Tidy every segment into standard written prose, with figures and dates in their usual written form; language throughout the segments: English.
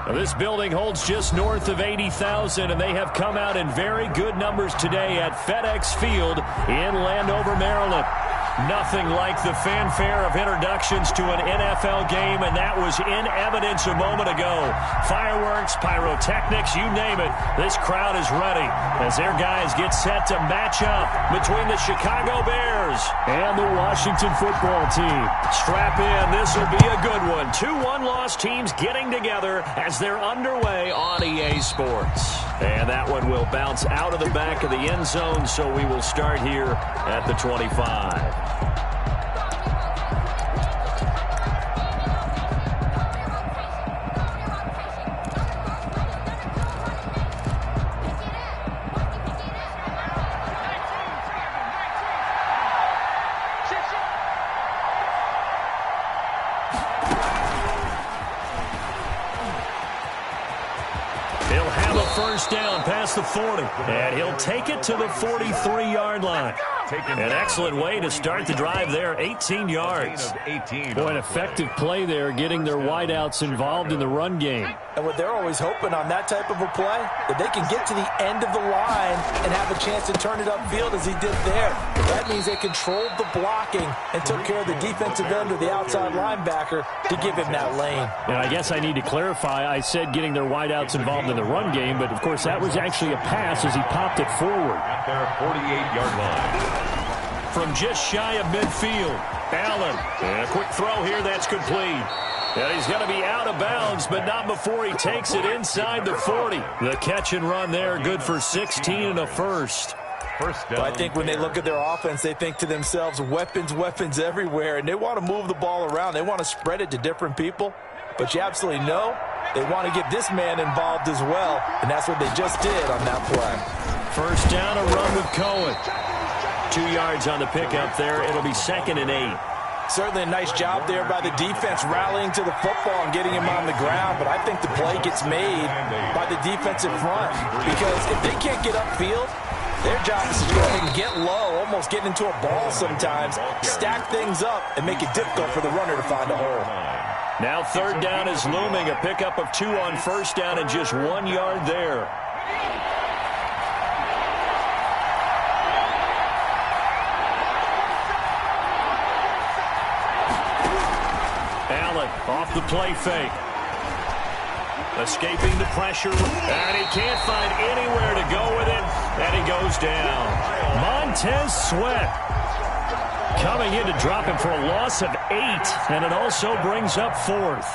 Now, this building holds just north of 80,000, and they have come out in very good numbers today at FedEx Field in Landover, Maryland. Nothing like the fanfare of introductions to an NFL game, and that was in evidence a moment ago. Fireworks, pyrotechnics, you name it. This crowd is ready as their guys get set to match up between the Chicago Bears and the Washington football team. Strap in. This will be a good one. Two one-loss teams getting together as they're underway on EA Sports. And that one will bounce out of the back of the end zone, so we will start here at the 25. First down past the 40, and he'll take it to the 43-yard line. An excellent way to start the drive there, 18 yards. Boy, an effective play there, getting their wideouts involved in the run game. And what they're always hoping on that type of a play, that they can get to the end of the line and have a chance to turn it upfield as he did there. That means they controlled the blocking and took care of the defensive end or the outside linebacker to give him that lane. And I guess I need to clarify, I said getting their wideouts involved in the run game, but of course that was actually a pass as he popped it forward. At their 48-yard line. From just shy of midfield, Allen. And a quick throw here that's complete. And he's going to be out of bounds, but not before he takes it inside the 40. The catch and run there, good for 16 and a first. Well, I think when they look at their offense, they think to themselves, weapons, weapons everywhere, and they want to move the ball around. They want to spread it to different people, but you absolutely know they want to get this man involved as well, and that's what they just did on that play. First down, a run with Cohen. 2 yards on the pickup there. It'll be 2nd and 8. Certainly a nice job there by the defense rallying to the football and getting him on the ground, but I think the play gets made by the defensive front because if they can't get upfield, their job is to go ahead and get low, almost get into a ball sometimes, stack things up, and make it difficult for the runner to find a hole. Now 3rd down is looming, a pickup of 2 on first down and just 1 yard there. Allen off the play fake. Escaping the pressure, and he can't find anywhere to go with it, and he goes down. Montez Sweat coming in to drop him for a loss of 8, and it also brings up 4th.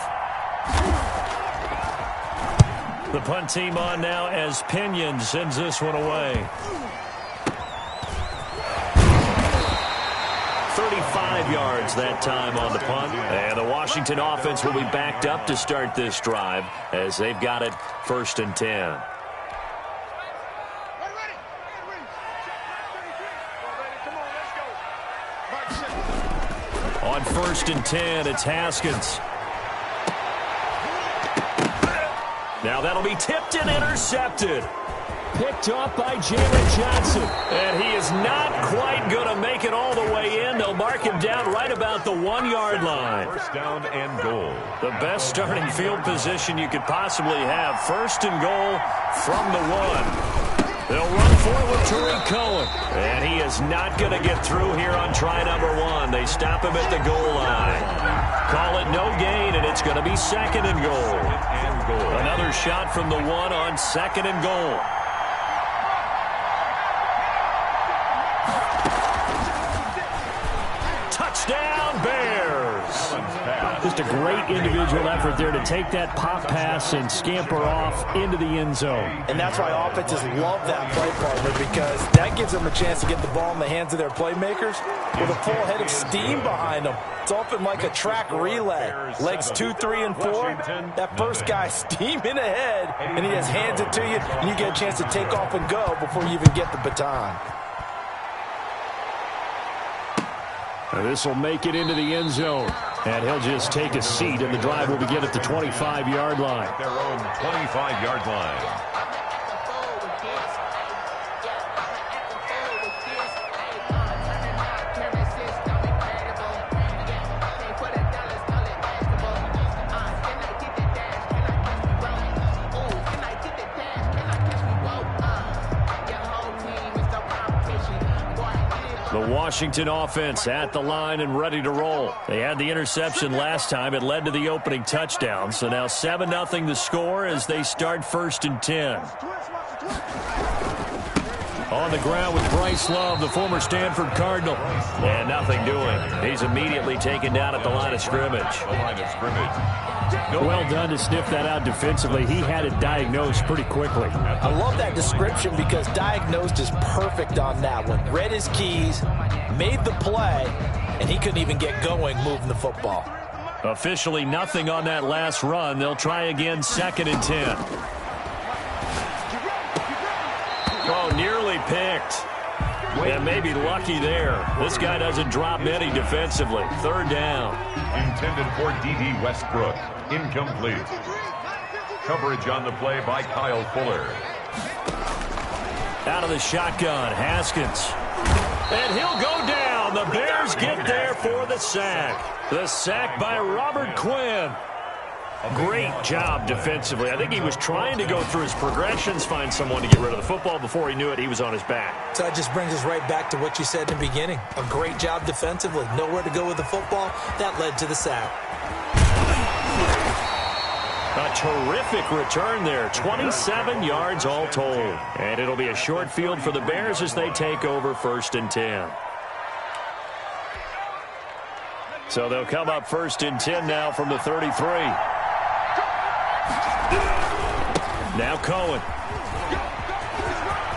The punt team on now as Pinion sends this one away. 35 yards that time on the punt. And the Washington offense will be backed up to start this drive as they've got it 1st and 10. On 1st and 10, it's Haskins. Now that'll be tipped and intercepted. Picked off by Jalen Johnson. And he is not quite going to make it all the way in. They'll mark him down right about the 1 yard line. First down and goal. The best starting field position you could possibly have. 1st and goal from the 1. They'll run forward to Tariq Cohen. And he is not going to get through here on try number 1. They stop him at the goal line. Call it no gain, and it's going to be 2nd and goal. Another shot from the 1 on 2nd and goal. Touchdown, Bears. Just a great individual effort there to take that pop pass and scamper off into the end zone. And that's why offenses love that play partner, because that gives them a chance to get the ball in the hands of their playmakers with a full head of steam behind them. It's often like a track relay. Legs 2, 3, and 4. That first guy steaming ahead, and he just hands it to you, and you get a chance to take off and go before you even get the baton. This will make it into the end zone. And he'll just take a seat, and the drive will begin at the 25-yard line. Their own 25-yard line. The Washington offense at the line and ready to roll. They had the interception last time. It led to the opening touchdown. So now 7-0 the score as they start 1st and 10. On the ground with Bryce Love, the former Stanford Cardinal. And nothing doing. He's immediately taken down at the line of scrimmage. Well done to sniff that out defensively. He had it diagnosed pretty quickly. I love that description because diagnosed is perfect on that one. Read his keys, made the play, and he couldn't even get going moving the football. Officially nothing on that last run. They'll try again 2nd and 10. Oh, nearly picked. And maybe lucky there. This guy doesn't drop many defensively. 3rd down. Intended for D.D. Westbrook. Incomplete. Coverage on the play by Kyle Fuller. Out of the shotgun, Haskins. And he'll go down. The Bears get there for the sack. The sack by Robert Quinn. Great job defensively. I think he was trying to go through his progressions, find someone to get rid of the football. Before he knew it, he was on his back. So that just brings us right back to what you said in the beginning. A great job defensively. Nowhere to go with the football. That led to the sack. A terrific return there. 27 yards all told. And it'll be a short field for the Bears as they take over 1st and 10. So they'll come up 1st and 10 now from the 33. Now Cohen.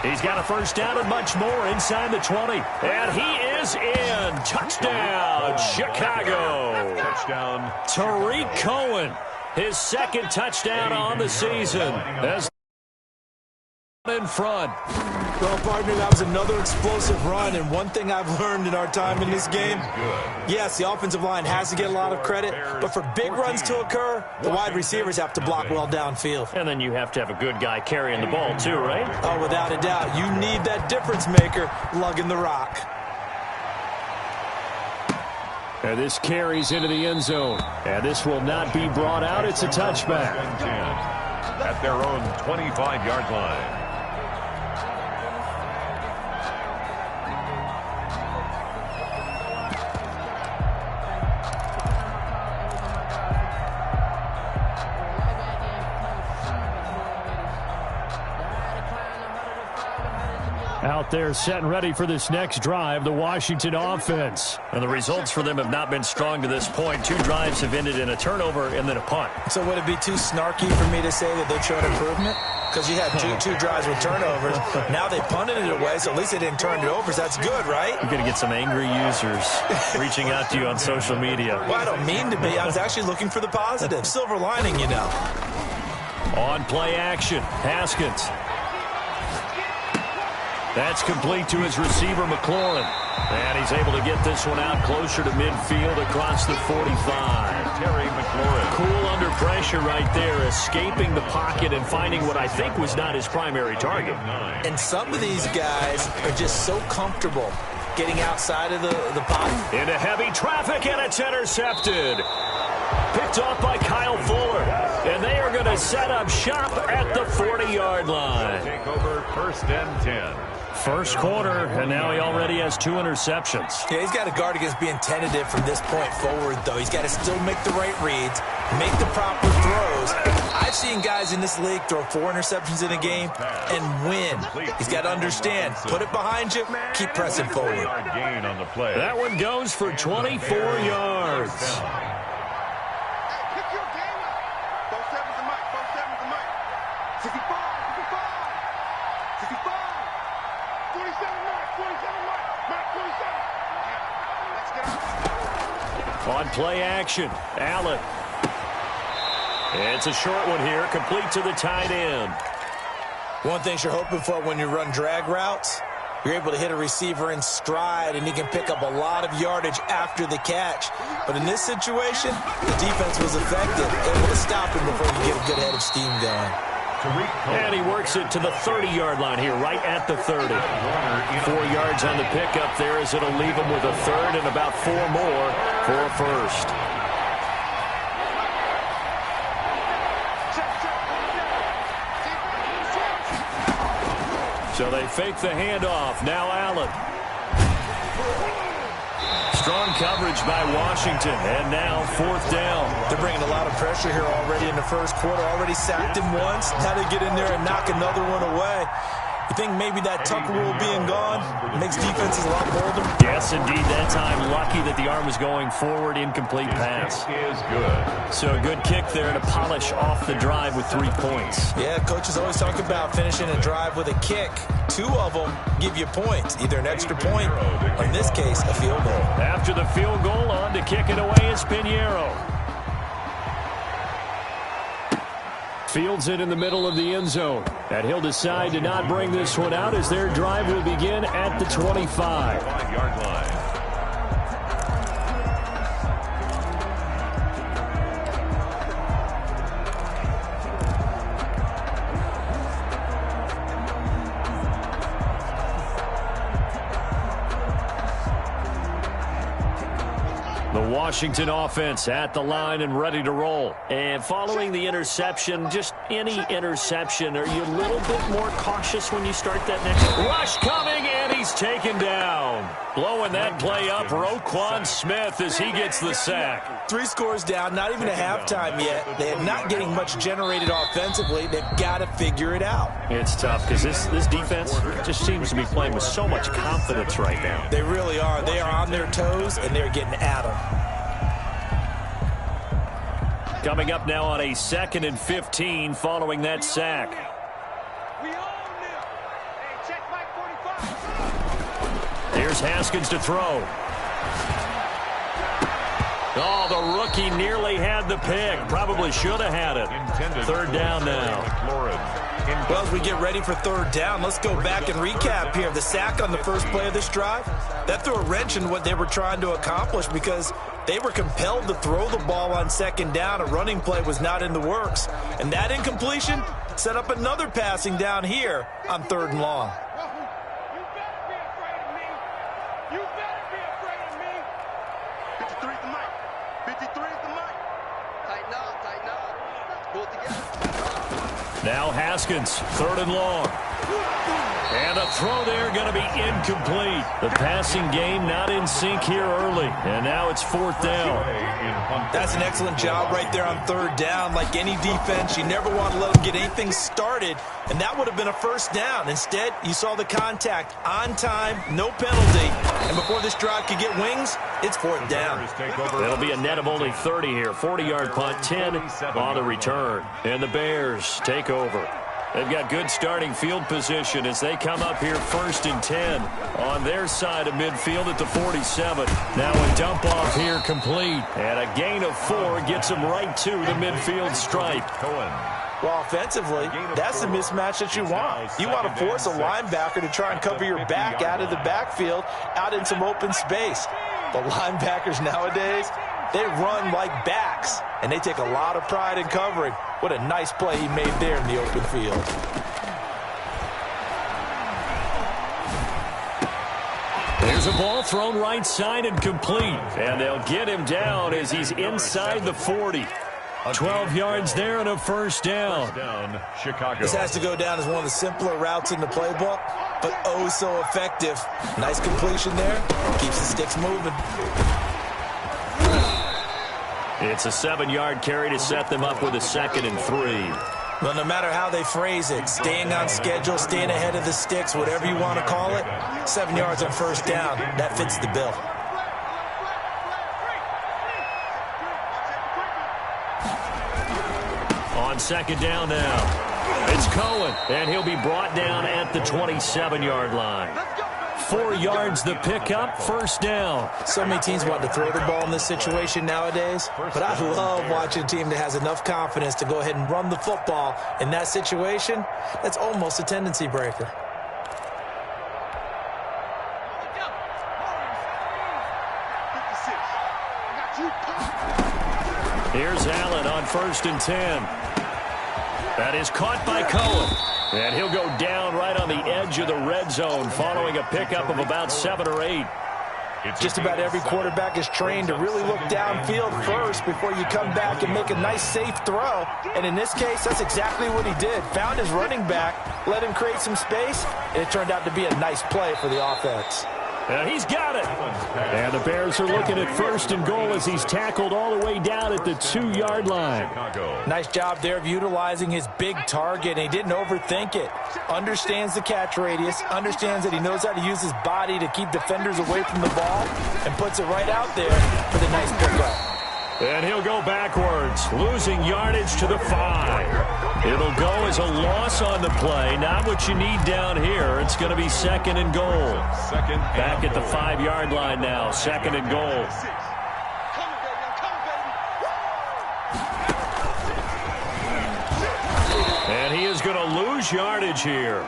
He's got a 1st down and much more inside the 20. And he is in. Touchdown, Chicago. Touchdown. Tariq Cohen, his 2nd touchdown on the season. As in front. Well, partner, that was another explosive run, and one thing I've learned in our time in this game, yes, the offensive line has to get a lot of credit, but for big runs to occur, the wide receivers have to block well downfield. And then you have to have a good guy carrying the ball too, right? Oh, without a doubt. You need that difference maker lugging the rock. And this carries into the end zone. And this will not be brought out. It's a touchback. At their own 25-yard line. Out there set and ready for this next drive, the Washington offense. And the results for them have not been strong to this point. 2 drives have ended in a turnover and then a punt. So would it be too snarky for me to say that they showed improvement? Because you had two drives with turnovers. Now they punted it away, so at least they didn't turn it over. So that's good, right? You're going to get some angry users reaching out to you on social media. Well, I don't mean to be. I was actually looking for the positive. Silver lining, you know. On play action, Haskins. That's complete to his receiver, McLaurin. And he's able to get this one out closer to midfield across the 45. Terry McLaurin. Cool under pressure right there, escaping the pocket and finding what I think was not his primary target. And some of these guys are just so comfortable getting outside of the pocket. Into heavy traffic, and it's intercepted. Picked off by Kyle Fuller. And they are going to set up shop at the 40-yard line. Take over 1st and 10. First quarter, and now he already has 2 interceptions. Yeah, he's got to guard against being tentative from this point forward, though. He's got to still make the right reads, make the proper throws. I've seen guys in this league throw 4 interceptions in a game and win. He's got to understand, put it behind you, keep pressing forward. Gain on the play. That one goes for 24 yards. On play action, Allen. It's a short one here, complete to the tight end. One thing you're hoping for when you run drag routes, you're able to hit a receiver in stride, and he can pick up a lot of yardage after the catch. But in this situation, the defense was effective, able to stop him before he get a good head of steam going. And he works it to the 30-yard line here, right at the 30. 4 yards on the pickup there as it'll leave him with a 3rd and about 4 more for a 1st. So they fake the handoff. Now Allen. Strong coverage by Washington, and now 4th down. They're bringing a lot of pressure here already in the first quarter. Already sacked him once. Now they get in there and knock another one away. You think maybe that tuck rule being gone makes defenses a lot bolder? Yes, indeed. That time, lucky that the arm was going forward. Incomplete pass. Is good. So a good kick there to polish off the drive with 3 points. Yeah, coaches always talk about finishing a drive with a kick. 2 of them give you points, either an extra point, or in this case, a field goal. After the field goal, on to kick it away is Pinheiro. Fields it in the middle of the end zone. And he'll decide to not bring this one out as their drive will begin at the 25. 5-yard line. Washington offense at the line and ready to roll. And following the interception, just any interception, are you a little bit more cautious when you start that next rush coming, and he's taken down. Blowing that play up, Roquan Smith as he gets the sack. 3 scores down, not even a halftime yet. They're not getting much generated offensively. They've got to figure it out. It's tough because this defense just seems to be playing with so much confidence right now. They really are. They are on their toes, and they're getting at them. Coming up now on a 2nd and 15 following that sack. Here's Haskins to throw. Oh, the rookie nearly had the pick. Probably should have had it. 3rd down now. Well, as we get ready for 3rd down, let's go back and recap here. The sack on the first play of this drive, that threw a wrench in what they were trying to accomplish because they were compelled to throw the ball on 2nd down. A running play was not in the works. And that incompletion set up another passing down here on 3rd and long. Now Haskins, 3rd and long. And a throw there going to be incomplete. The passing game not in sync here early. And now it's 4th down. That's an excellent job right there on 3rd down. Like any defense, you never want to let them get anything started. And that would have been a 1st down. Instead, you saw the contact on time, no penalty. And before this drive could get wings, it's 4th down. It'll be a net of only 30 here. 40-yard punt, 10 on the return. And the Bears take over. They've got good starting field position as they come up here 1st and 10 on their side of midfield at the 47. Now a dump off here complete. And a gain of 4 gets them right to the midfield stripe. Well, offensively, that's the mismatch that you want. You want to force a linebacker to try and cover your back out of the backfield, out in some open space. The linebackers nowadays, they run like backs, and they take a lot of pride in covering. What a nice play he made there in the open field. There's a ball thrown right side and complete. And they'll get him down as he's inside the 40. 12 yards there and a 1st down. Chicago. This has to go down as one of the simpler routes in the playbook, but oh so effective. Nice completion there. Keeps the sticks moving. It's a 7-yard carry to set them up with a 2nd and 3. Well, no matter how they phrase it, staying on schedule, staying ahead of the sticks, whatever you want to call it, 7 yards on 1st down, that fits the bill. On 2nd down now, it's Cohen, and he'll be brought down at the 27-yard line. 4 yards the pickup, 1st down. So many teams want to throw the ball in this situation nowadays, but I love watching a team that has enough confidence to go ahead and run the football in that situation. That's almost a tendency breaker. Here's Allen on 1st and 10. That is caught by Cohen. And he'll go down right on the edge of the red zone following a pickup of about 7 or 8. Just about every quarterback is trained to really look downfield first before you come back and make a nice, safe throw. And in this case, that's exactly what he did. Found his running back, let him create some space, and it turned out to be a nice play for the offense. He's got it. And the Bears are looking at 1st and goal as he's tackled all the way down at the 2-yard line. Nice job there of utilizing his big target. And he didn't overthink it. Understands the catch radius. Understands that he knows how to use his body to keep defenders away from the ball. And puts it right out there for the nice pickup. And he'll go backwards, losing yardage to the 5. It'll go as a loss on the play. Not what you need down here. It's going to be 2nd and goal. Back at the 5-yard line now. 2nd and goal. And he is going to lose yardage here.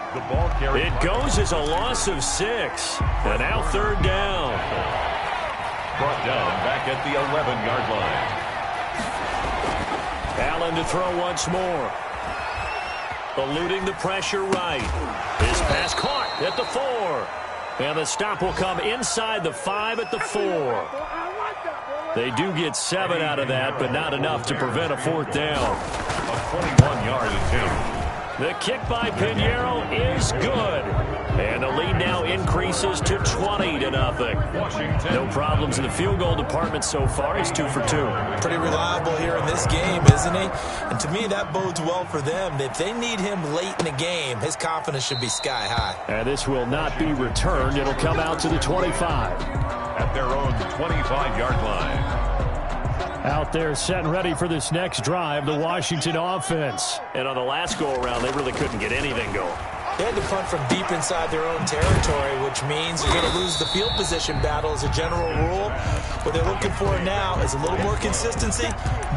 It goes as a loss of 6. And now 3rd down. Brought down back at the 11-yard line. Allen to throw once more. Eluding the pressure right. His pass caught at the 4. And the stop will come inside the 5 at the 4. They do get 7 out of that, but not enough to prevent a 4th down. A 21-yard attempt. The kick by Pinheiro is good. And the lead now increases to 20-0. Washington. No problems in the field goal department so far. He's 2 for 2. Pretty reliable here in this game, isn't he? And to me, that bodes well for them. If they need him late in the game, his confidence should be sky high. And this will not be returned. It'll come out to the 25. At their own 25-yard line. Out there set and ready for this next drive, the Washington offense. And on the last go-around, they really couldn't get anything going. They had to punt from deep inside their own territory, which means you're going to lose the field position battle as a general rule. What they're looking for now is a little more consistency,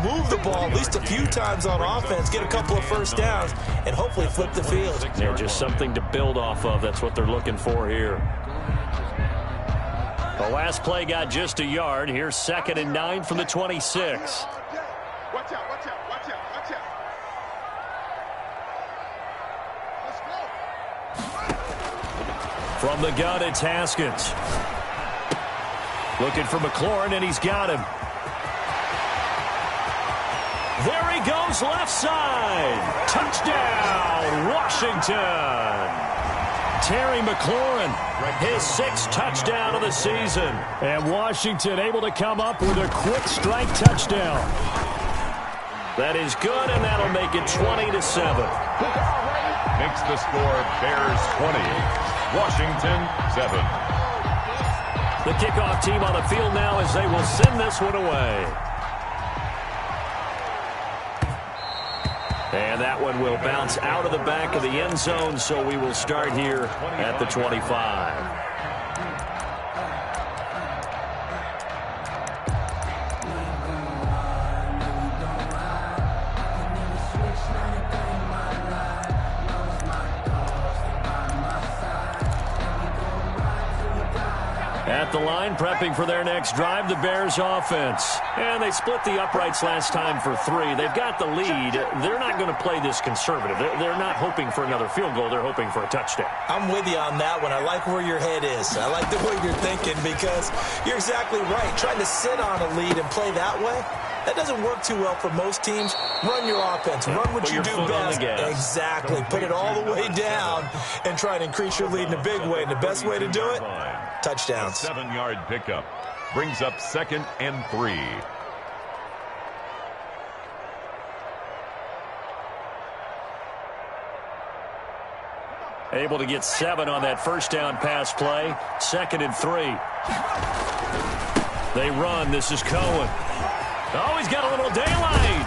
move the ball at least a few times on offense, get a couple of first downs, and hopefully flip the field. Yeah, just something to build off of. That's what they're looking for here. The last play got just a yard. Here's 2nd and 9 from the 26. Watch out, watch out, watch out, watch out. Let's go. From the gun, it's Haskins. Looking for McLaurin, and he's got him. There he goes, left side. Touchdown, Washington. Terry McLaurin, his 6th touchdown of the season. And Washington able to come up with a quick strike touchdown. That is good, and that'll make it 20-7. Makes the score Bears 20, Washington 7. The kickoff team on the field now as they will send this one away. And that one will bounce out of the back of the end zone, so we will start here at the 25. At the line, prepping for their next drive, the Bears offense. And they split the uprights last time for 3. They've got the lead. They're not going to play this conservative. They're not hoping for another field goal. They're hoping for a touchdown. I'm with you on that one. I like where your head is. I like the way you're thinking because you're exactly right. Trying to sit on a lead and play that way, that doesn't work too well for most teams. Run your offense. Run what you do best. Exactly. Put it all the way down and try and increase your lead in a big way. And the best way to do it, touchdowns. 7-yard pickup brings up 2nd and 3. Able to get 7 on that first down pass play. 2nd and 3. They run. This is Cohen. Oh, he's got a little daylight.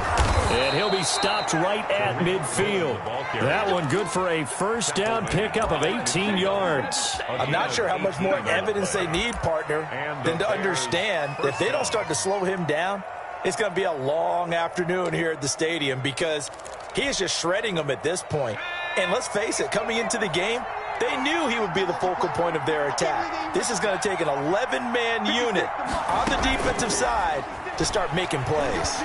And he'll be stopped right at midfield. That one good for a first down pickup of 18 yards. I'm not sure how much more evidence they need, partner, than to understand that if they don't start to slow him down, it's going to be a long afternoon here at the stadium because he is just shredding them at this point. And let's face it, coming into the game, they knew he would be the focal point of their attack. This is going to take an 11-man unit on the defensive side to start making plays.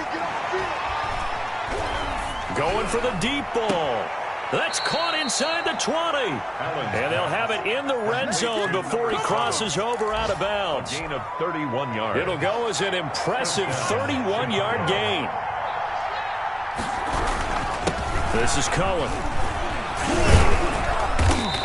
Going for the deep ball. That's caught inside the 20. And they'll have it in the red zone before he crosses over out of bounds. A gain of 31 yards. It'll go as an impressive 31-yard gain. This is Cohen.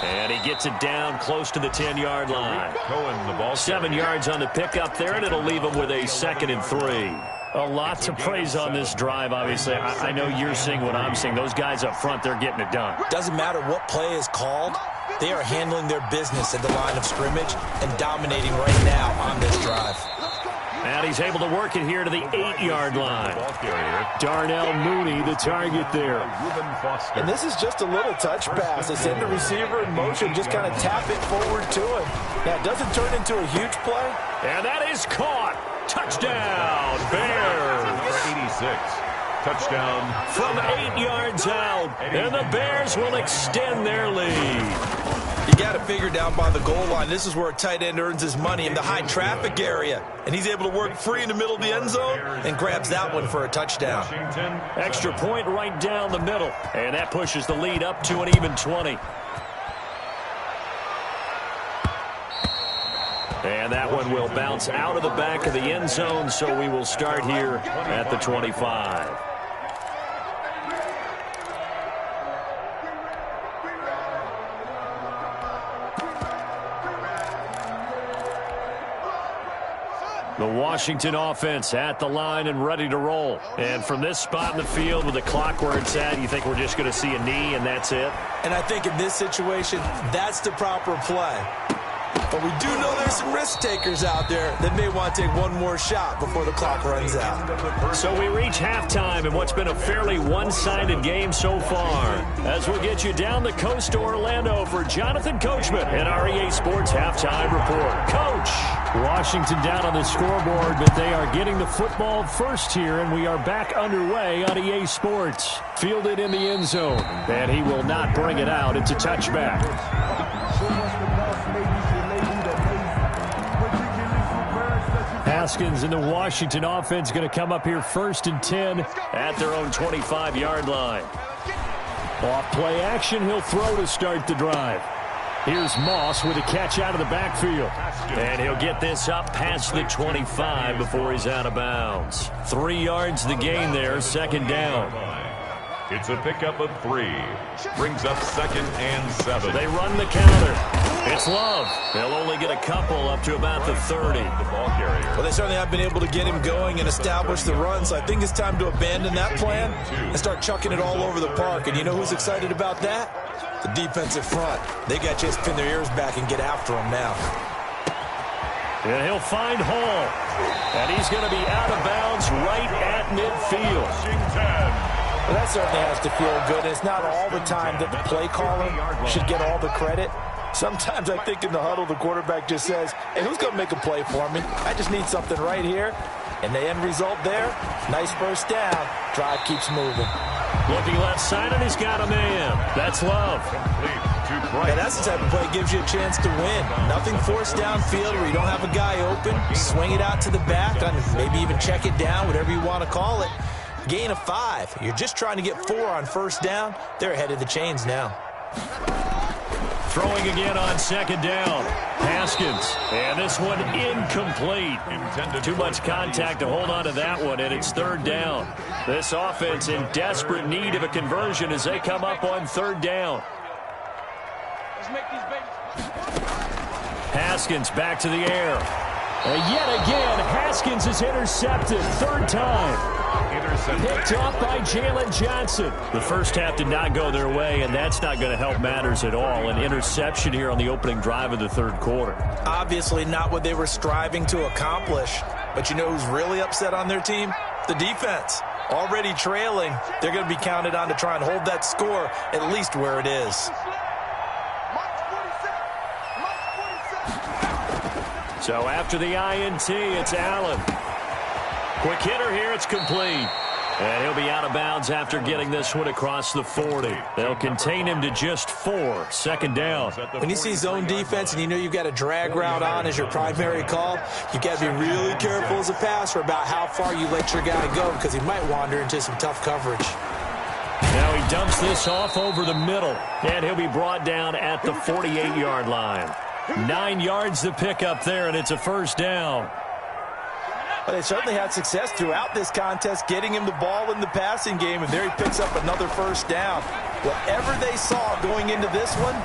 And And he gets it down close to the 10-yard line. Cohen, the ball 7 yards on the pickup there, and it'll leave him with a 2nd and 3. A lot to praise on this drive, obviously. I know you're seeing what I'm seeing. Those guys up front, they're getting it done. Doesn't matter what play is called. They are handling their business at the line of scrimmage and dominating right now on this drive. And he's able to work it here to the 8-yard line. Darnell Mooney, the target there. And this is just a little touch pass. They send the receiver in motion, just kind of tap it forward to him. Now, it doesn't turn into a huge play. And that is caught. Touchdown, Bears. 86. Touchdown. From 8 yards out, and the Bears will extend their lead. You got to figure down by the goal line. This is where a tight end earns his money in the high traffic area. And he's able to work free in the middle of the end zone and grabs that one for a touchdown. Extra point right down the middle. And that pushes the lead up to an even 20. And that one will bounce out of the back of the end zone, so we will start here at the 25. The Washington offense at the line and ready to roll. And from this spot in the field with the clock where it's at, you think we're just going to see a knee and that's it? And I think in this situation, that's the proper play. But we do know there's some risk takers out there that may want to take one more shot before the clock runs out. So we reach halftime in what's been a fairly one-sided game so far. As we'll get you down the coast to Orlando for Jonathan Coachman and our EA Sports Halftime Report. Coach! Washington down on the scoreboard, but they are getting the football first here, and we are back underway on EA Sports. Fielded in the end zone, and he will not bring it out. It's a touchback. Haskins and the Washington offense going to come up here 1st and 10 at their own 25-yard line. Off play action, he'll throw to start the drive. Here's Moss with a catch out of the backfield. And he'll get this up past the 25 before he's out of bounds. 3 yards the gain there, 2nd down. It's a pickup of 3. Brings up 2nd and 7. They run the counter. It's Love. They'll only get a couple up to about the 30. Well, they certainly have been able to get him going and establish the run, so I think it's time to abandon that plan and start chucking it all over the park. And you know who's excited about that? The defensive front. They got to just pin their ears back and get after him now. And he'll find Hall. And he's going to be out of bounds right at midfield. Well, that certainly has to feel good. It's not all the time that the play caller should get all the credit. Sometimes I think in the huddle, the quarterback just says, hey, who's going to make a play for me? I just need something right here. And the end result there, nice first down. Drive keeps moving. Looking left side, and he's got a man. That's Love. Yeah, that's the type of play that gives you a chance to win. Nothing forced downfield where you don't have a guy open. Swing it out to the back, maybe even check it down, whatever you want to call it. Gain of 5. You're just trying to get 4 on first down. They're ahead of the chains now. Throwing again on 2nd down. Haskins. And this one incomplete. Too much contact to hold on to that one, and it's 3rd down. This offense in desperate need of a conversion as they come up on 3rd down. Haskins back to the air. And yet again, Haskins is intercepted. 3rd time. Picked off by Jalen Johnson. The first half did not go their way, and that's not going to help matters at all. An interception here on the opening drive of the 3rd quarter. Obviously not what they were striving to accomplish. But you know who's really upset on their team? The defense. Already trailing. They're going to be counted on to try and hold that score at least where it is. So after the INT, it's Allen. Quick hitter here, it's complete. And he'll be out of bounds after getting this one across the 40. They'll contain him to just 4. 2nd down. When you see zone defense and you know you've got a drag route on as your primary call, you've got to be really careful as a passer about how far you let your guy go because he might wander into some tough coverage. Now he dumps this off over the middle, and he'll be brought down at the 48-yard line. 9 yards to pick up there, and it's a 1st down. Well, they certainly had success throughout this contest, getting him the ball in the passing game, and there he picks up another 1st down. Whatever they saw going into this one,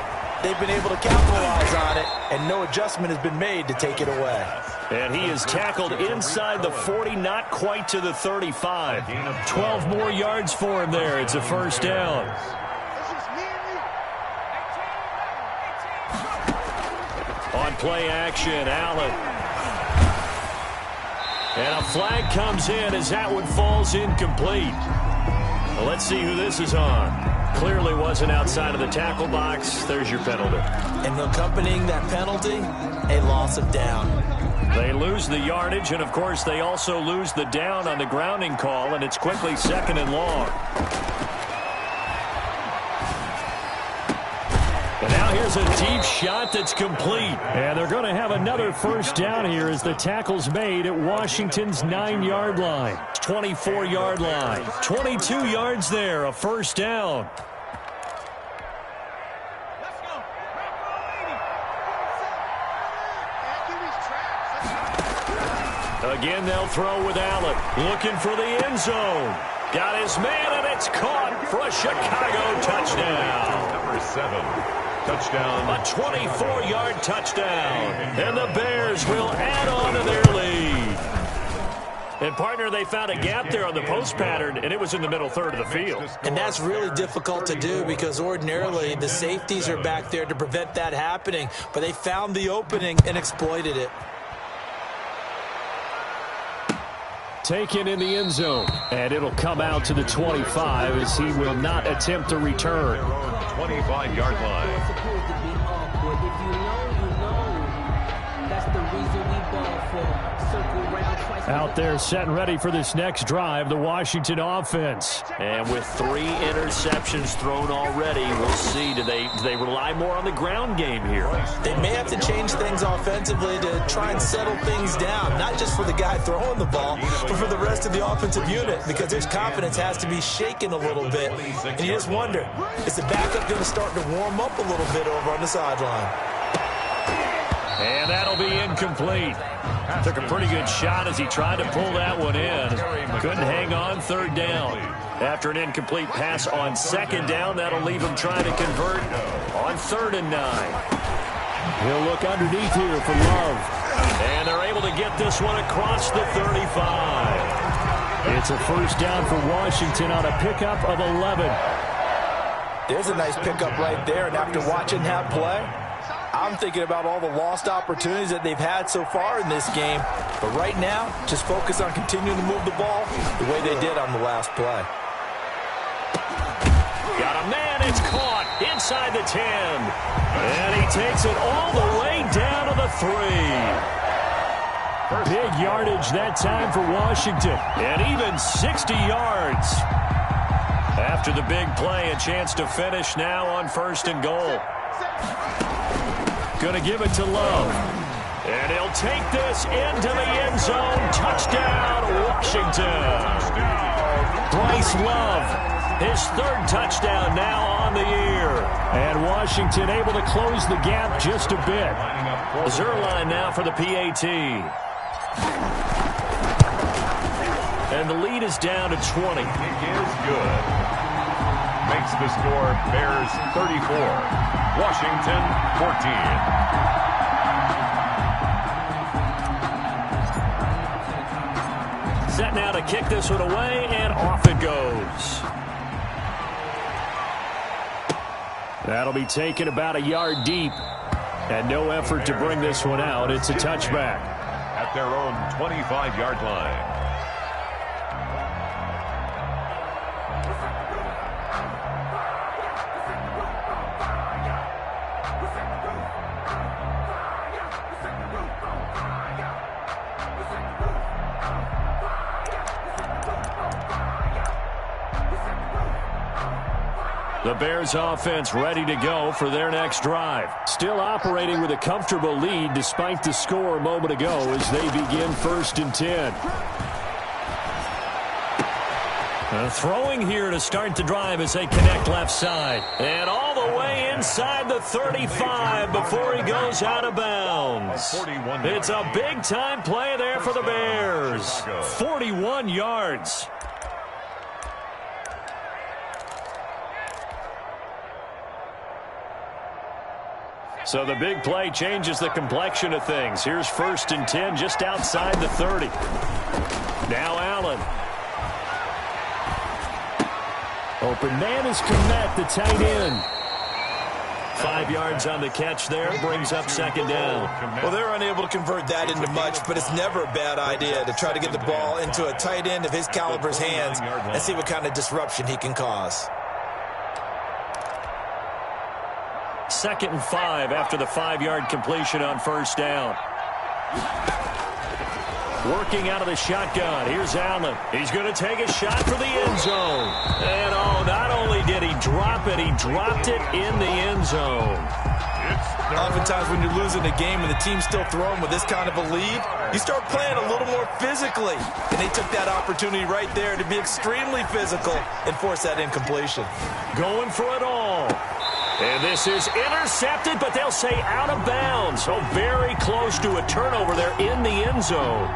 they've been able to capitalize on it, and no adjustment has been made to take it away. And he is tackled inside the 40, not quite to the 35. 12 more yards for him there. It's a first down. On play action, Allen. And a flag comes in as that one falls incomplete. Well, let's see who this is on. Clearly wasn't outside of the tackle box. There's your penalty. And accompanying that penalty, a loss of down. They lose the yardage, and, of course, they also lose the down on the grounding call, and it's quickly 2nd and long. And now here's a deep shot that's complete. And they're going to have another first down here as the tackle's made at Washington's 9-yard line. 24-yard line. 22 yards there, a first down. Again, they'll throw with Allen. Looking for the end zone. Got his man, and it's caught for a Chicago touchdown. Number 7. Touchdown. A 24-yard touchdown. And the Bears will add on to their lead. And, partner, they found a gap there on the post pattern, and it was in the middle third of the field. And that's really difficult to do because ordinarily the safeties are back there to prevent that happening. But they found the opening and exploited it. Taken in the end zone, and it'll come out to the 25 as he will not attempt to return. 25-yard line. Out there set and ready for this next drive, the Washington offense. And with 3 interceptions thrown already, we'll see. Do they rely more on the ground game here? They may have to change things offensively to try and settle things down, not just for the guy throwing the ball, but for the rest of the offensive unit, because his confidence has to be shaken a little bit. And you just wonder, is the backup going to start to warm up a little bit over on the sideline? And that'll be incomplete. Took a pretty good shot as he tried to pull that one in. Couldn't hang on, 3rd down. After an incomplete pass on 2nd down, that'll leave him trying to convert on 3rd and 9. He'll look underneath here for Love. And they're able to get this one across the 35. It's a first down for Washington on a pickup of 11. There's a nice pickup right there, and after watching that play, I'm thinking about all the lost opportunities that they've had so far in this game. But right now, just focus on continuing to move the ball the way they did on the last play. Got a man, it's caught inside the 10. And he takes it all the way down to the 3. Big yardage that time for Washington. And even 60 yards. After the big play, a chance to finish now on 1st and goal. Going to give it to Love. And he'll take this into the end zone. Touchdown, Washington. Bryce Love, his 3rd touchdown now on the year. And Washington able to close the gap just a bit. Zerline now for the PAT. And the lead is down to 20. It is good. Makes the score Bears 34. Washington 14. Set now to kick this one away, and off it goes. That'll be taken about a yard deep. And no effort to bring this one out. It's a touchback. At their own 25-yard line. The Bears offense ready to go for their next drive. Still operating with a comfortable lead despite the score a moment ago as they begin 1st and 10. Throwing here to start the drive as they connect left side. And all the way inside the 35 before he goes out of bounds. It's a big-time play there for the Bears. 41 yards. So the big play changes the complexion of things. Here's 1st and 10 just outside the 30. Now Allen. Open man is Komet, the tight end. 5 yards on the catch there, brings up 2nd down. Well, they're unable to convert that into much, but it's never a bad idea to try to get the ball into a tight end of his caliber's hands and see what kind of disruption he can cause. 2nd and 5 after the 5-yard completion on 1st down. Working out of the shotgun. Here's Allen. He's going to take a shot for the end zone. And not only did he drop it, he dropped it in the end zone. Oftentimes when you're losing a game and the team's still throwing with this kind of a lead, you start playing a little more physically. And they took that opportunity right there to be extremely physical and force that incompletion. Going for it all. And this is intercepted, but they'll say out of bounds. So very close to a turnover there in the end zone.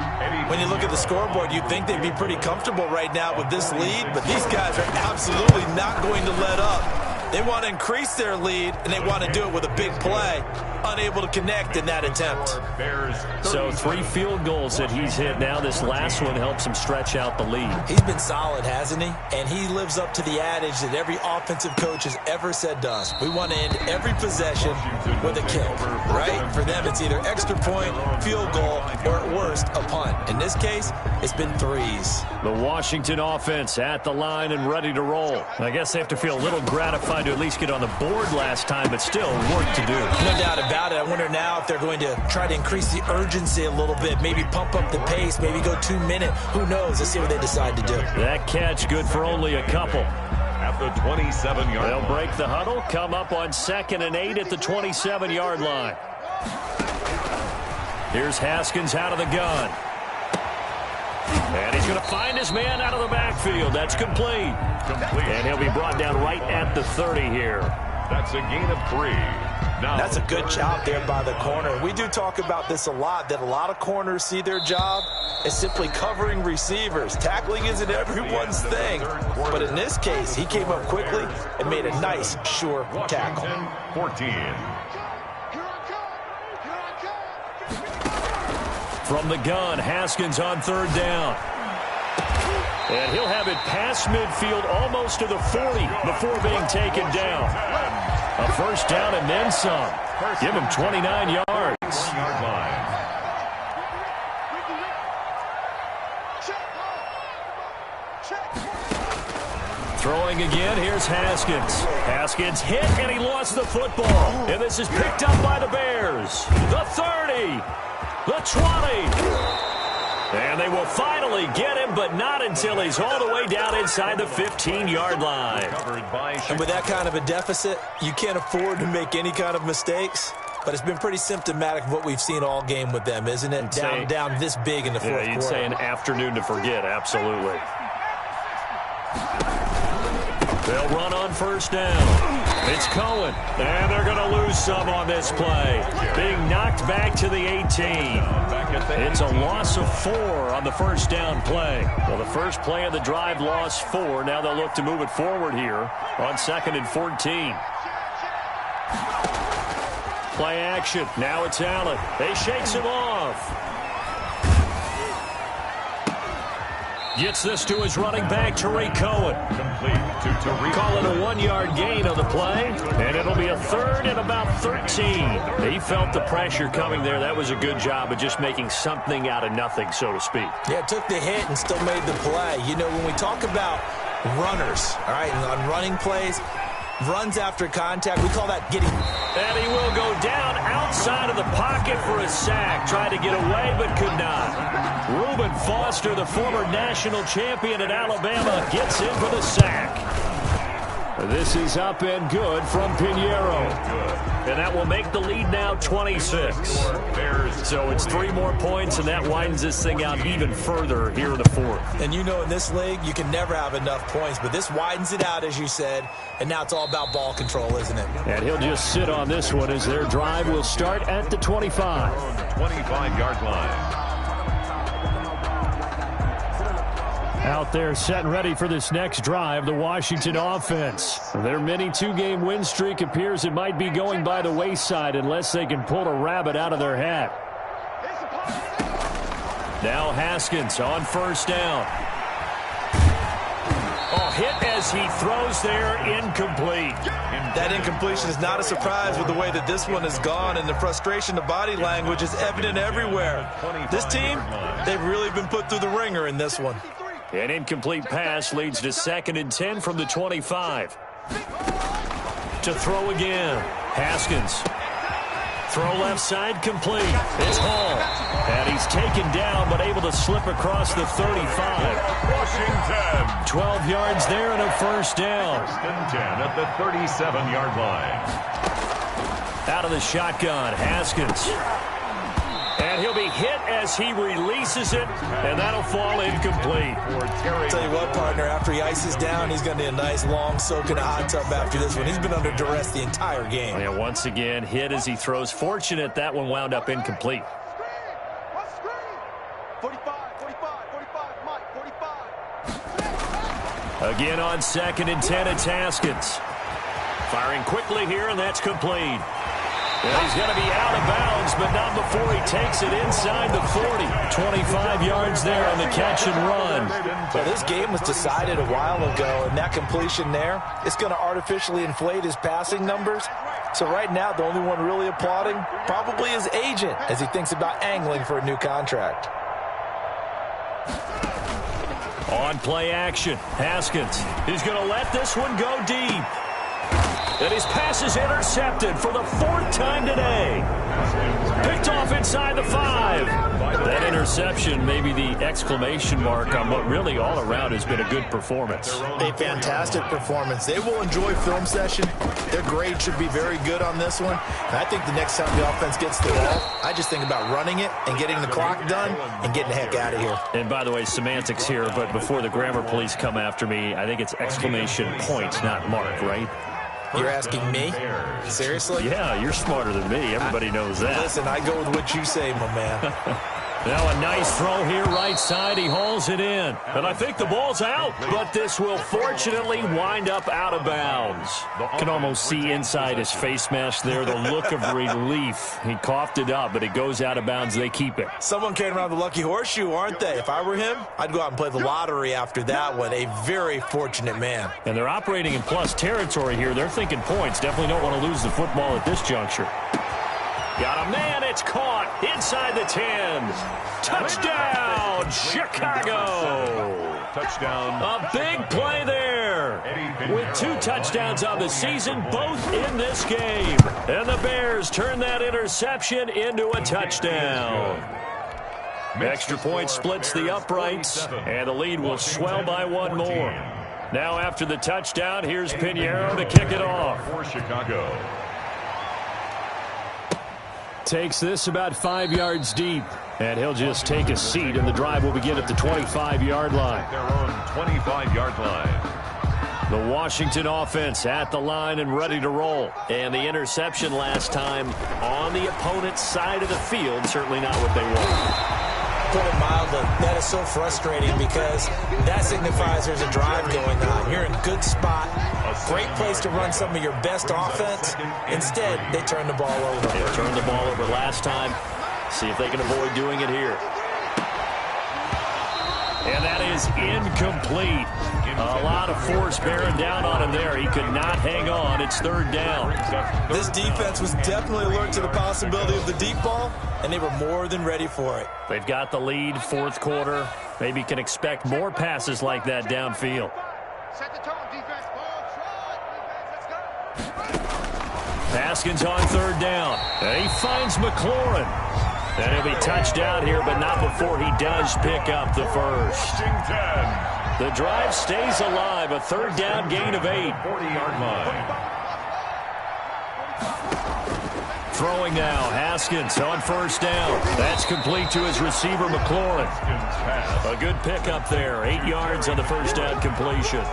When you look at the scoreboard, you'd think they'd be pretty comfortable right now with this lead, but these guys are absolutely not going to let up. They want to increase their lead, and they want to do it with a big play. Unable to connect in that attempt. So 3 field goals that he's hit now. This last one helps him stretch out the lead. He's been solid, hasn't he? And he lives up to the adage that every offensive coach has ever said to us. We want to end every possession with a kick, right? For them, it's either extra point, field goal, or at worst, a punt. In this case, it's been 3s. The Washington offense at the line and ready to roll. I guess they have to feel a little gratified to at least get on the board last time, but still work to do. No doubt about it. I wonder now if they're going to try to increase the urgency a little bit, maybe pump up the pace, maybe go 2-minute. Who knows? Let's see what they decide to do. That catch good for only a couple. At the 27-yard They'll break the huddle, come up on 2nd and 8 at the 27-yard line. Here's Haskins out of the gun. And he's going to find his man out of the backfield. That's complete. And he'll be brought down right at the 30 here. That's a gain of 3. Now, that's a good job there by the corner. We do talk about this a lot, that a lot of corners see their job as simply covering receivers. Tackling isn't everyone's thing. But in this case, he came up quickly and made a nice, sure tackle. 14. From the gun, Haskins on 3rd down. And he'll have it past midfield almost to the 40 before being taken down. A 1st down and then some. Give him 29 yards. Throwing again, here's Haskins. Haskins hit, and he lost the football. And this is picked up by the Bears. The 30. The 20. And they will finally get him, but not until he's all the way down inside the 15-yard line. And with that kind of a deficit, you can't afford to make any kind of mistakes. But it's been pretty symptomatic of what we've seen all game with them, isn't it? Down this big in the fourth quarter. You'd say an afternoon to forget, absolutely. They'll run on 1st down. It's Cohen. And they're going to lose some on this play. Being knocked back to the 18. It's a loss of 4 on the 1st down play. Well, the first play of the drive lost 4. Now they'll look to move it forward here on 2nd and 14. Play action. Now it's Allen. They shakes him off. Gets this to his running back, Tariq Cohen. Call it a 1-yard gain on the play, and it'll be a 3rd and about 13. He felt the pressure coming there. That was a good job of just making something out of nothing, so to speak. Yeah, took the hit and still made the play. You know, when we talk about runners, all right, and on running plays, runs after contact, we call that getting. And he will go down outside of the pocket for a sack. Tried to get away, but could not. Reuben Foster, the former national champion at Alabama, gets in for the sack. This is up and good from Pinheiro. And that will make the lead now 26. So it's 3 more points, and that widens this thing out even further here in the 4th. And you know, in this league, you can never have enough points, but this widens it out, as you said, and now it's all about ball control, isn't it? And he'll just sit on this one as their drive will start at the 25. 25-yard line. Out there set and ready for this next drive, the Washington offense. Their mini two-game win streak appears it might be going by the wayside unless they can pull a rabbit out of their hat. Now Haskins on first down. Oh, hit as he throws there, incomplete. That incompletion is not a surprise with the way that this one has gone, and the frustration, the body language is evident everywhere. This team, they've really been put through the ringer in this one. An incomplete pass leads to 2nd and 10 from the 25. To throw again. Haskins. Throw left side complete. It's Hall. And he's taken down but able to slip across the 35. Washington. 12 yards there and a first down. 1st and 10 at the 37-yard line. Out of the shotgun, Haskins. And he'll be hit as he releases it, and that'll fall incomplete. I'll tell you what, partner, after he ices down, he's going to need a nice long soak in a hot tub after this one. He's been under duress the entire game. And once again, hit as he throws. Fortunate that one wound up incomplete. 45, Mike, 45. Again on 2nd and 10, it's Haskins. Firing quickly here, and that's complete. Well, he's going to be out of bounds, but not before he takes it inside the 40. 25 yards there on the catch and run. Well, this game was decided a while ago, and that completion there, it's going to artificially inflate his passing numbers. So right now, the only one really applauding probably his agent as he thinks about angling for a new contract. On play action, Haskins. He's going to let this one go deep. And his pass is intercepted for the 4th time today. Picked off inside the 5. That interception may be the exclamation mark on what really all around has been a good performance. A fantastic performance. They will enjoy film session. Their grade should be very good on this one. And I think the next time the offense gets the ball, I just think about running it and getting the clock done and getting the heck out of here. And by the way, semantics here, but before the grammar police come after me, I think it's exclamation point, not mark, right? You're asking me? Seriously? Yeah, you're smarter than me. Everybody knows that. Listen, I go with what you say, my man. Now a nice throw here, right side. He hauls it in. And I think the ball's out. But this will fortunately wind up out of bounds. Can almost see inside his face mask there the look of relief. He coughed it up, but it goes out of bounds. They keep it. Someone came around the lucky horseshoe, aren't they? If I were him, I'd go out and play the lottery after that one. A very fortunate man. And they're operating in plus territory here. They're thinking points. Definitely don't want to lose the football at this juncture. Got a man, it's caught inside the 10. Touchdown, Chicago. Touchdown. A big play there. With 2 touchdowns on the season, both in this game. And the Bears turn that interception into a touchdown. Extra point splits the uprights, and the lead will swell by 1 more. Now after the touchdown, here's Pinheiro to kick it off. For Chicago. Takes this about 5 yards deep, and he'll just take a seat, and the drive will begin at the 25-yard line. Their own 25-yard line. The Washington offense at the line and ready to roll. And the interception last time on the opponent's side of the field, certainly not what they want. Put it mildly, that is so frustrating because that signifies there's a drive going on. You're in a good spot, great place to run some of your best offense. Instead, they turn the ball over. They turned the ball over last time. See if they can avoid doing it here. And that is incomplete. A lot of force bearing down on him there. He could not hang on. It's 3rd down. This defense was definitely alert to the possibility of the deep ball, and they were more than ready for it. They've got the lead, 4th quarter. Maybe can expect more passes like that downfield. Set the tone, defense. Ball, try. Defense, let's go. Haskins on 3rd down. And he finds McLaurin. And he'll be touched down here, but not before he does pick up the first. Washington. The drive stays alive. A 3rd down gain of 8. 40-yard line. Throwing now, Haskins on 1st down. That's complete to his receiver, McLaurin. A good pickup there. 8 yards on the 1st down completion.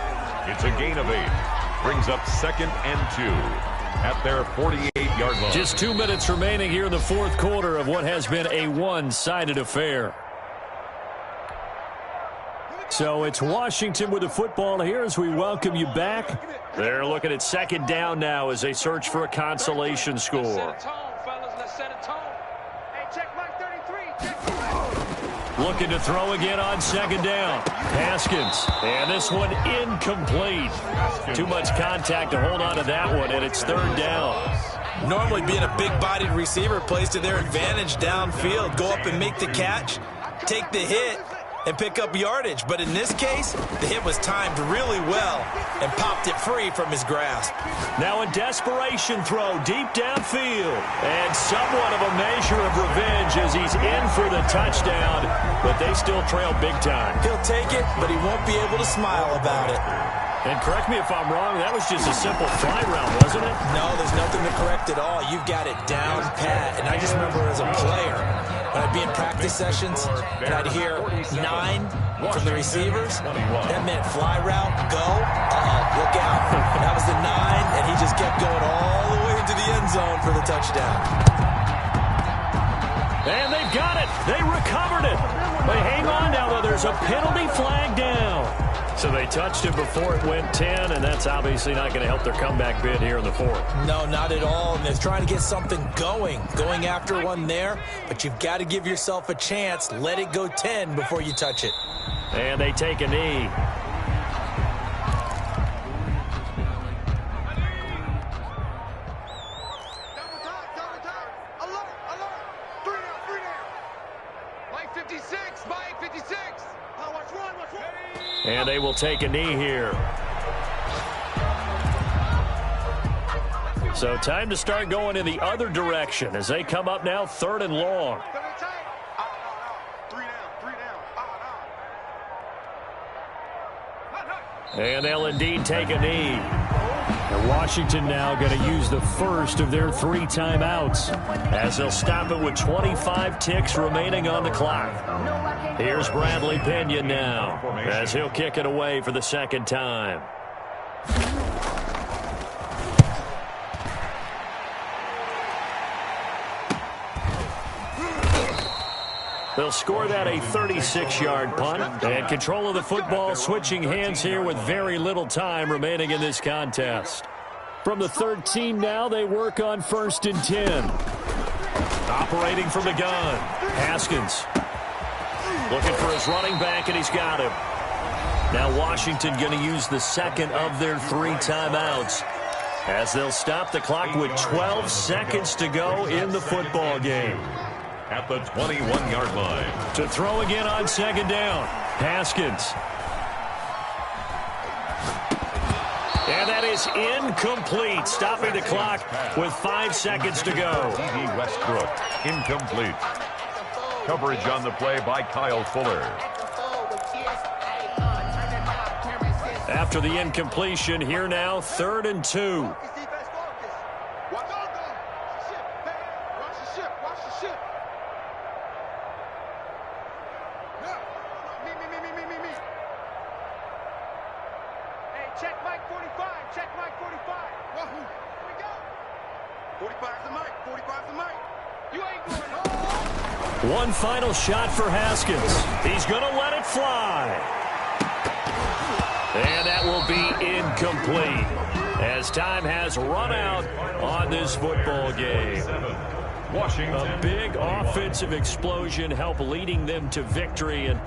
It's a gain of 8. Brings up 2nd and 2 at their 48-yard line. Just 2 minutes remaining here in the 4th quarter of what has been a one-sided affair. So it's Washington with the football here as we welcome you back. They're looking at second down now as they search for a consolation score. Looking to throw again on second down. Haskins. And this one incomplete. Too much contact to hold on to that one, and it's third down. Normally being a big-bodied receiver plays to their advantage downfield. Go up and make the catch, take the hit, and pick up yardage. But in this case, the hit was timed really well and popped it free from his grasp. Now a desperation throw deep downfield. And somewhat of a measure of revenge as he's in for the touchdown. But they still trail big time. He'll take it, but he won't be able to smile about it. And correct me if I'm wrong, that was just a simple fly route, wasn't it? No, there's nothing to correct at all. You've got it down pat. And I just remember as a player, when I'd be in practice sessions, and I'd hear 9 from the receivers, that meant fly route, go, look out. That was the 9, and he just kept going all the way into the end zone for the touchdown. And they've got it. They recovered it. They hang on now, though. There's a penalty flag down. So they touched him before it went 10, and that's obviously not going to help their comeback bid here in the fourth. No, not at all. And they're trying to get something going after one there. But you've got to give yourself a chance. Let it go 10 before you touch it. And they take a knee. Double time. Alert. 3 down. Mike 56. Mike 56. Watch one. And they will take a knee here. So time to start going in the other direction as they come up now 3rd and long. 3 down. And they'll indeed take a knee. And Washington now going to use the first of their 3 timeouts as they'll stop it with 25 ticks remaining on the clock. Here's Bradley Pinion now as he'll kick it away for the second time. They'll score that a 36-yard punt. And control of the football switching hands here with very little time remaining in this contest. From the 13 now, they work on 1st and 10. Operating from the gun, Haskins. Looking for his running back, and he's got him. Now Washington going to use the second of their 3 timeouts as they'll stop the clock with 12 seconds to go in the football game. At the 21-yard line. To throw again on second down, Haskins. And that is incomplete, stopping the clock with 5 seconds to go. D.D. Westbrook, incomplete. Coverage on the play by Kyle Fuller. After the incompletion, here now, 3rd and 2. Check Mike 45. Check Mike 45. Wahoo. Here we go. 45's the mic. 45's the mic. You ain't going home. One final shot for Haskins. He's going to let it fly. And that will be incomplete as time has run out on this football game. Washington. A big offensive explosion helped leading them to victory. And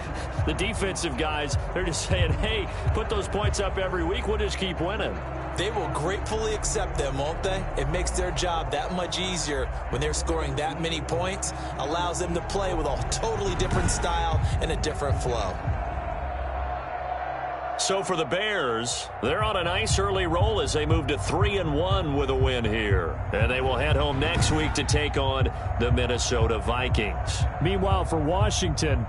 the defensive guys, they're just saying, hey, put those points up every week. We'll just keep winning. They will gratefully accept them, won't they? It makes their job that much easier when they're scoring that many points. Allows them to play with a totally different style and a different flow. So for the Bears, they're on a nice early roll as they move to 3-1 with a win here. And they will head home next week to take on the Minnesota Vikings. Meanwhile, for Washington,